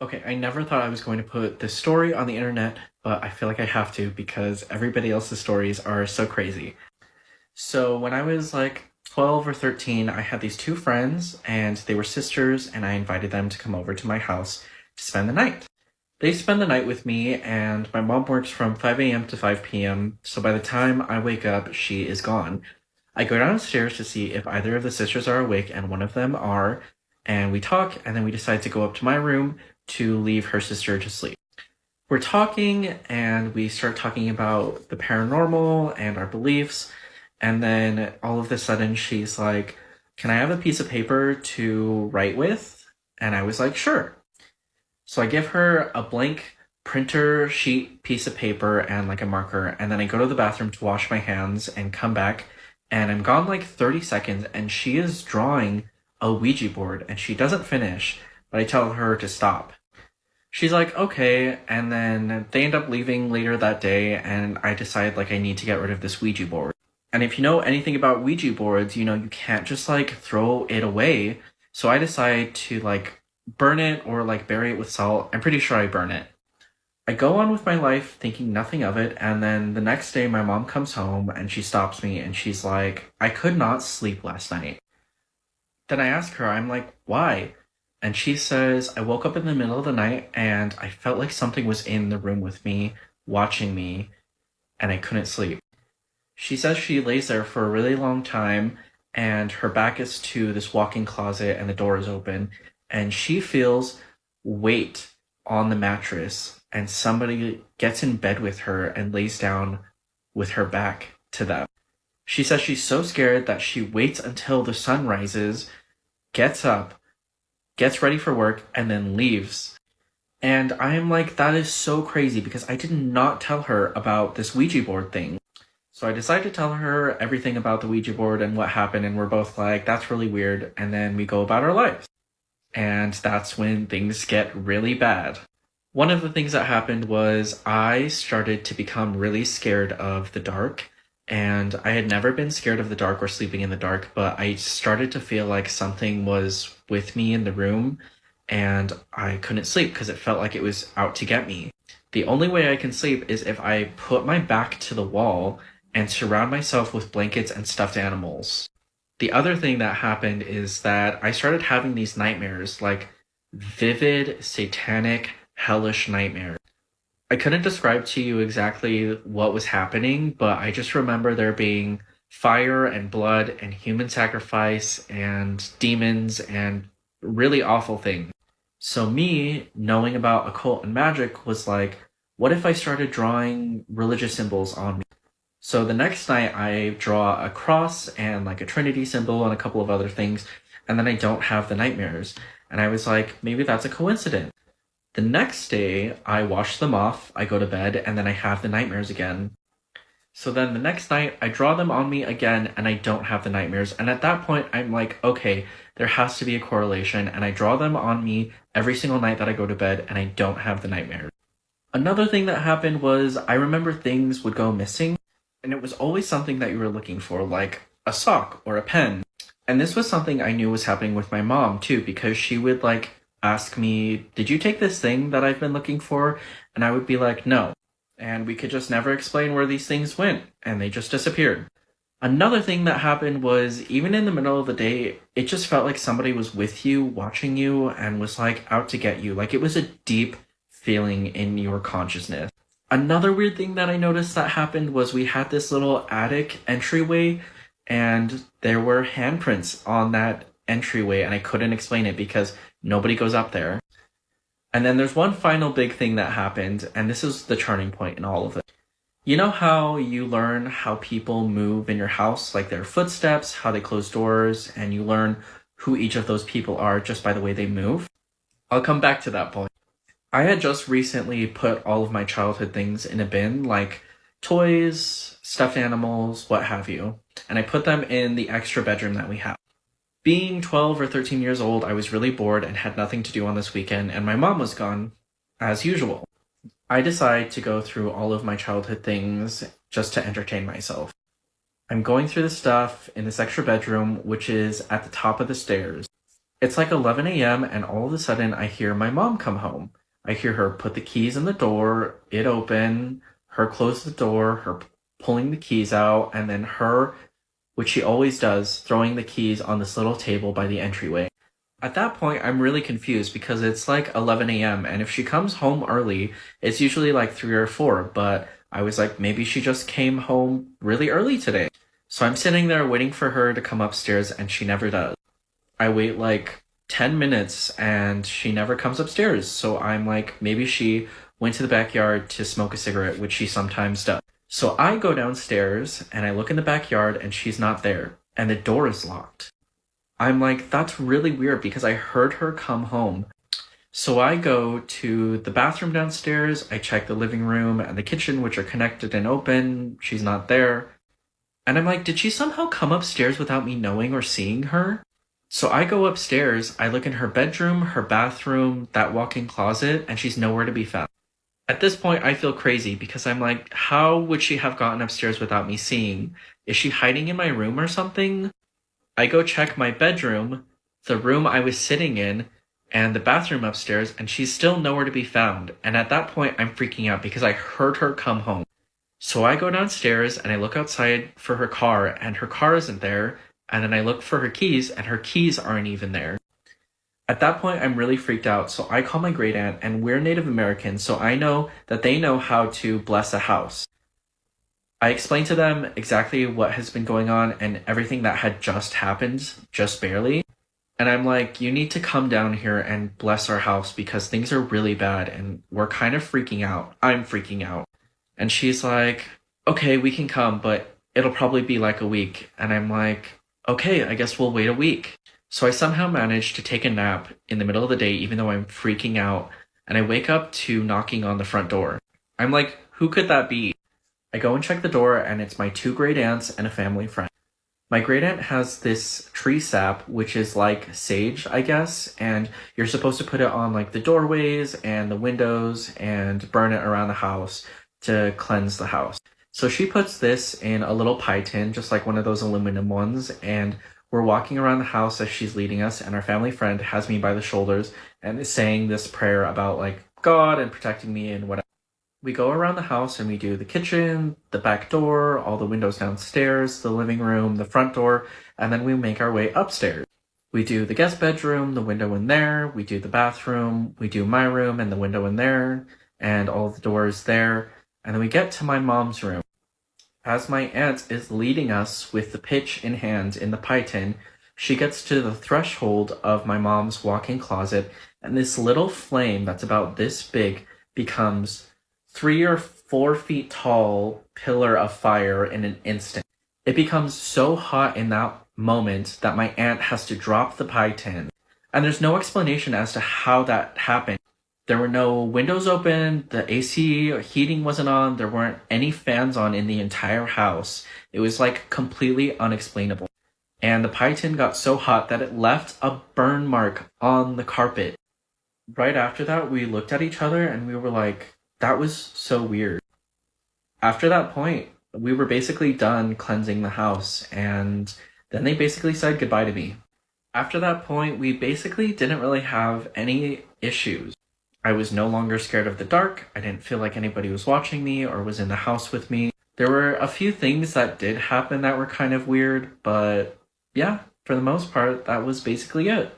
Okay, I never thought I was going to put this story on the internet, but I feel like I have to because everybody else's stories are so crazy. So when I was like 12 or 13, I had these two friends and they were sisters, and I invited them to come over to my house to spend the night. They spend the night with me, and my mom works from 5 a.m. to 5 p.m., so by the time I wake up, she is gone. I go downstairs to see if either of the sisters are awake, and one of them are, and we talk, and then we decide to go up to my room to leave her sister to sleep. We're talking, and we start talking about the paranormal and our beliefs, and then all of a sudden she's like, "Can I have a piece of paper to write with?" And I was like, "Sure." So I give her a blank printer sheet piece of paper and like a marker, and then I go to the bathroom to wash my hands and come back, and I'm gone like 30 seconds, and she is drawing a Ouija board, and she doesn't finish, but I tell her to stop. She's like, okay, and then they end up leaving later that day, and I decide like I need to get rid of this Ouija board. And if you know anything about Ouija boards, you know you can't just like throw it away. So I decide to like burn it or like bury it with salt. I'm pretty sure I burn it. I go on with my life thinking nothing of it, and then the next day my mom comes home and she stops me and she's like, "I could not sleep last night." Then I ask her, I'm like, "Why?" And she says, "I woke up in the middle of the night and I felt like something was in the room with me, watching me, and I couldn't sleep." She says she lays there for a really long time, and her back is to this walk-in closet and the door is open, and she feels weight on the mattress, and somebody gets in bed with her and lays down with her back to them. She says she's so scared that she waits until the sun rises, gets up, gets ready for work, and then leaves. And I am like, that is so crazy because I did not tell her about this Ouija board thing. So I decide to tell her everything about the Ouija board and what happened, and we're both like, that's really weird, and then we go about our lives. And that's when things get really bad. One of the things that happened was I started to become really scared of the dark, and I had never been scared of the dark or sleeping in the dark, but I started to feel like something was with me in the room, and I couldn't sleep because it felt like it was out to get me. The only way I can sleep is if I put my back to the wall and surround myself with blankets and stuffed animals. The other thing that happened is that I started having these nightmares, like vivid, satanic, hellish nightmares. I couldn't describe to you exactly what was happening, but I just remember there being fire and blood and human sacrifice and demons and really awful things. So me knowing about occult and magic was like, what if I started drawing religious symbols on me? So the next night I draw a cross and like a Trinity symbol and a couple of other things, and then I don't have the nightmares. And I was like, maybe that's a coincidence. The next day I wash them off, I go to bed, and then I have the nightmares again. So then the next night I draw them on me again and I don't have the nightmares. And at that point I'm like, okay, there has to be a correlation, and I draw them on me every single night that I go to bed and I don't have the nightmares. Another thing that happened was I remember things would go missing, and it was always something that you were looking for, like a sock or a pen. And this was something I knew was happening with my mom too, because she would like ask me, "Did you take this thing that I've been looking for?" And I would be like, "No." And we could just never explain where these things went, and they just disappeared. Another thing that happened was even in the middle of the day, it just felt like somebody was with you, watching you, and was like out to get you. Like it was a deep feeling in your consciousness. Another weird thing that I noticed that happened was we had this little attic entryway, and there were handprints on that entryway, and I couldn't explain it because nobody goes up there. And then there's one final big thing that happened, and this is the turning point in all of it. You know how you learn how people move in your house, like their footsteps, how they close doors, and you learn who each of those people are just by the way they move? I'll come back to that point. I had just recently put all of my childhood things in a bin, like toys, stuffed animals, what have you, and I put them in the extra bedroom that we have. Being 12 or 13 years old, I was really bored and had nothing to do on this weekend, and my mom was gone, as usual. I decide to go through all of my childhood things just to entertain myself. I'm going through the stuff in this extra bedroom, which is at the top of the stairs. It's like 11 a.m., and all of a sudden I hear my mom come home. I hear her put the keys in the door, it open, her close the door, her pulling the keys out, and then her, which she always does, throwing the keys on this little table by the entryway. At that point, I'm really confused because it's like 11 a.m. and if she comes home early, it's usually like 3 or 4, but I was like, maybe she just came home really early today. So I'm sitting there waiting for her to come upstairs and she never does. I wait like 10 minutes and she never comes upstairs. So I'm like, maybe she went to the backyard to smoke a cigarette, which she sometimes does. So I go downstairs and I look in the backyard and she's not there and the door is locked. I'm like, that's really weird because I heard her come home. So I go to the bathroom downstairs, I check the living room and the kitchen, which are connected and open. She's not there. And I'm like, did she somehow come upstairs without me knowing or seeing her? So I go upstairs, I look in her bedroom, her bathroom, that walk-in closet, and she's nowhere to be found. At this point, I feel crazy because I'm like, how would she have gotten upstairs without me seeing? Is she hiding in my room or something? I go check my bedroom, the room I was sitting in, and the bathroom upstairs, and she's still nowhere to be found. And at that point, I'm freaking out because I heard her come home. So I go downstairs and I look outside for her car, and her car isn't there. And then I look for her keys, and her keys aren't even there. At that point, I'm really freaked out. So I call my great aunt, and we're Native Americans, so I know that they know how to bless a house. I explained to them exactly what has been going on and everything that had just happened, just barely. And I'm like, you need to come down here and bless our house because things are really bad and we're kind of freaking out. I'm freaking out. And she's like, okay, we can come, but it'll probably be like a week. And I'm like, okay, I guess we'll wait a week. So I somehow managed to take a nap in the middle of the day, even though I'm freaking out. And I wake up to knocking on the front door. I'm like, who could that be? I go and check the door, and it's my two great aunts and a family friend. My great aunt has this tree sap, which is like sage, I guess, and you're supposed to put it on like the doorways and the windows and burn it around the house to cleanse the house. So she puts this in a little pie tin, just like one of those aluminum ones, and we're walking around the house as she's leading us, and our family friend has me by the shoulders and is saying this prayer about like God and protecting me and whatever. We go around the house and we do the kitchen, the back door, all the windows downstairs, the living room, the front door, and then we make our way upstairs. We do the guest bedroom, the window in there, we do the bathroom, we do my room and the window in there, and all the doors there, and then we get to my mom's room. As my aunt is leading us with the pitch in hand in the pie tin, she gets to the threshold of my mom's walk-in closet, and this little flame that's about this big becomes 3 or 4 feet tall pillar of fire in an instant. It becomes so hot in that moment that my aunt has to drop the pie tin. And there's no explanation as to how that happened. There were no windows open, the AC or heating wasn't on, there weren't any fans on in the entire house. It was like completely unexplainable. And the pie tin got so hot that it left a burn mark on the carpet. Right after that, we looked at each other and we were like, that was so weird. After that point, we were basically done cleansing the house, and then they basically said goodbye to me. After that point, we basically didn't really have any issues. I was no longer scared of the dark. I didn't feel like anybody was watching me or was in the house with me. There were a few things that did happen that were kind of weird, but yeah, for the most part, that was basically it.